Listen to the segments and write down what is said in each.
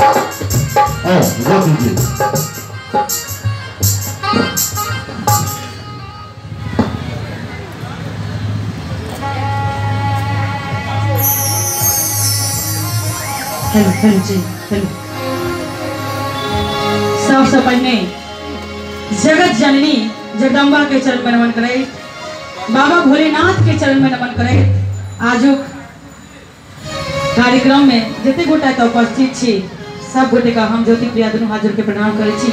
वो कीजिए। Hello hello जी हेलो। सबसे पहले जगत जननी जगदम्बा के चरण में नमन करे, बाबा भोलेनाथ के चरण में नमन करे। आजुक कार्यक्रम में जिते गोटा तो उपस्थित छी सब गोटे का हम ज्योति प्रिया दुनू हाथ जोड़ के प्रणाम करे छी,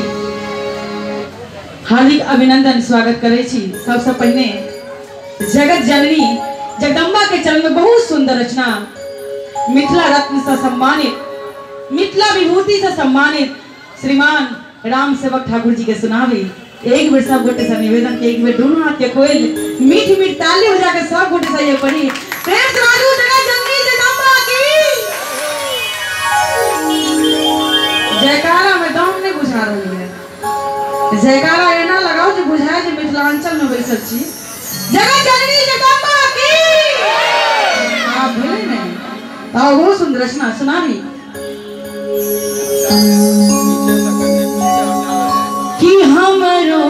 हार्दिक अभिनंदन स्वागत करे छी। सबसे पहले जगत जननी जगदम्बा के चरण में बहुत सुंदर रचना मिथिला रत्न से सम्मानित, मिथिला विभूति से सम्मानित श्रीमान राम सेवक ठाकुर जी के सुनावी। एक बेर सब गोटे से निवेदन के एक बेर दोनों हाथ के खोल मीठ मीठ ताली बजा के सब गोटे से ये पढ़ी प्रेम से राजू जगत जननी जगदम्बा की जयकारा में दम नहीं बुझा रही है। जयकारा एना लगाओ जो बुझाए जो मिथिलांचल में बैसल छी। जगत जननी जगदम्बा की आप भूले नहीं। आओ बहुत सुंदर रचना सुनावी। कि हमरो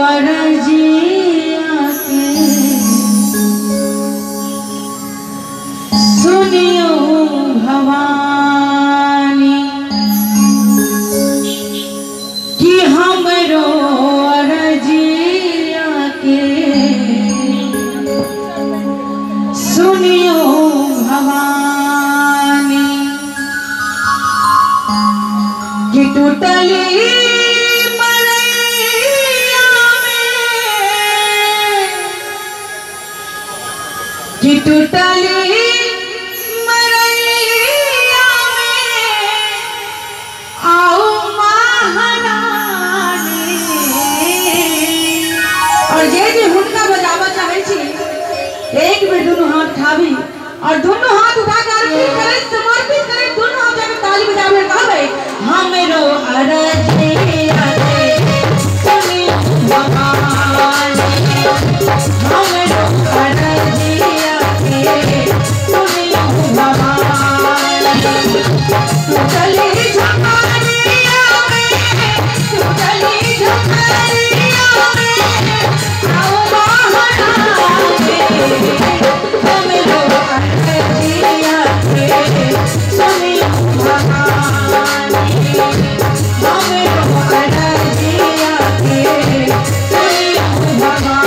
अरजिया के सुनियो भवानी, कि हमरो अरजिया के सुनियो भवानी, कि टूटली मरैया में, कि टूटली मरैया में आओ महारानी। और जे हुनका बजावा चाहे छी एक बेर दोनों हाथ ठावी और दोनों हाथ उठा कर करे समर्पित करे, दोनों हाथ जाकर ताली बजावे कहबे हमरो अरजिया के सुनी भवानी, हमरो अरजिया के सुनी भवानी। टूटली झमरिया में, टूटली झमरिया में आओ महारानी, हमरो अरजिया के सुनी भवानी, हमरो अरजिया के सुनी भवानी।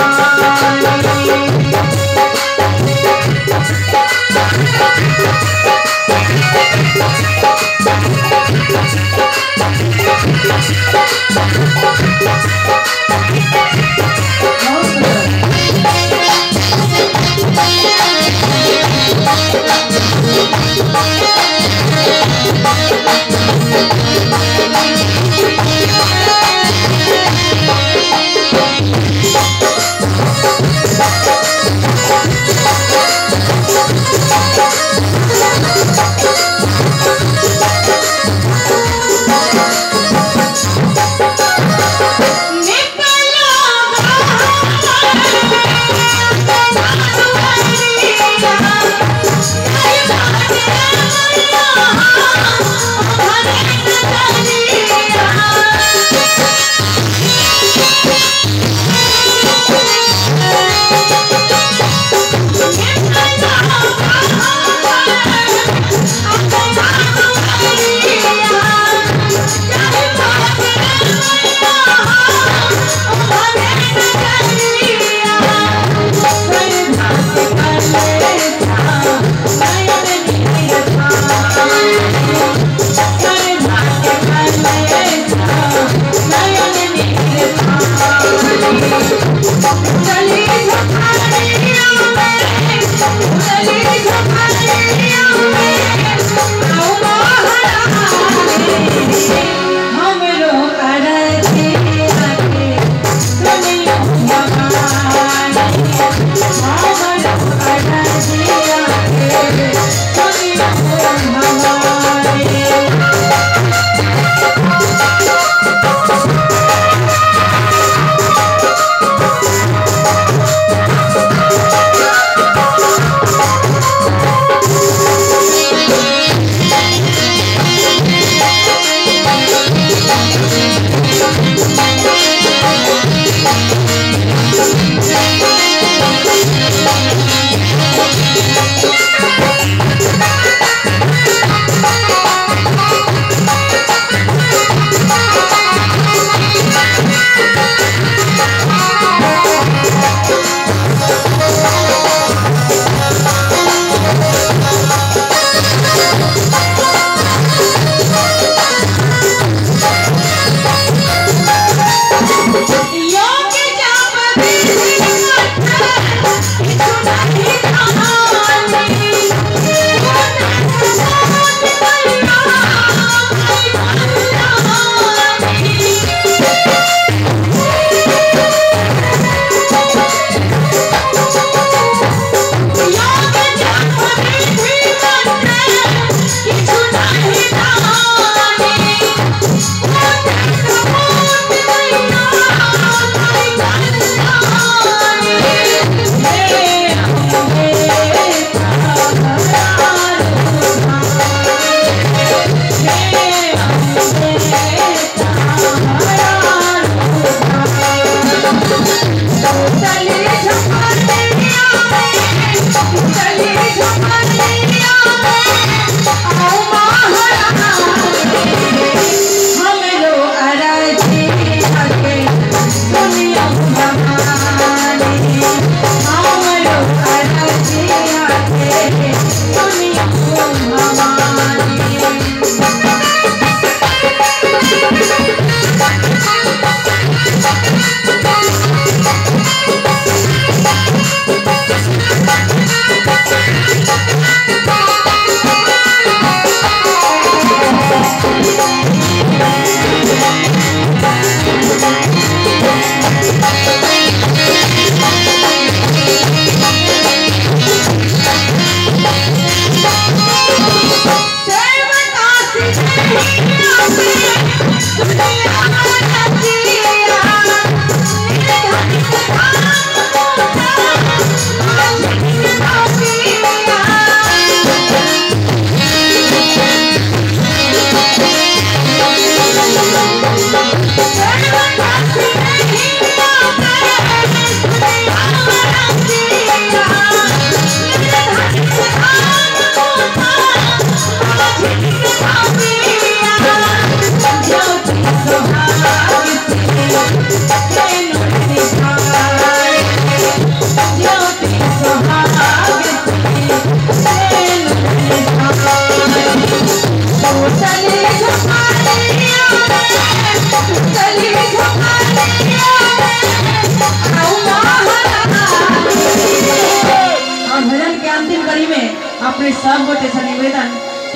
अपने सब गोटे से निवेदन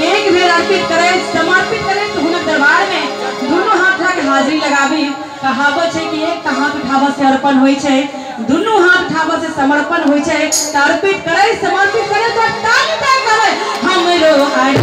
एक बेर अर्पित करे समर्पित करे तो हुनक दरबार में दोनों हाथ के हाजिरी लगाबी। कहावत है कि एक हाथ उठावा से अर्पण होई छे, दोनों हाथ उठावा से समर्पण होई छे। अर्पित करे समर्पित करे तो ताली करे हमरो आए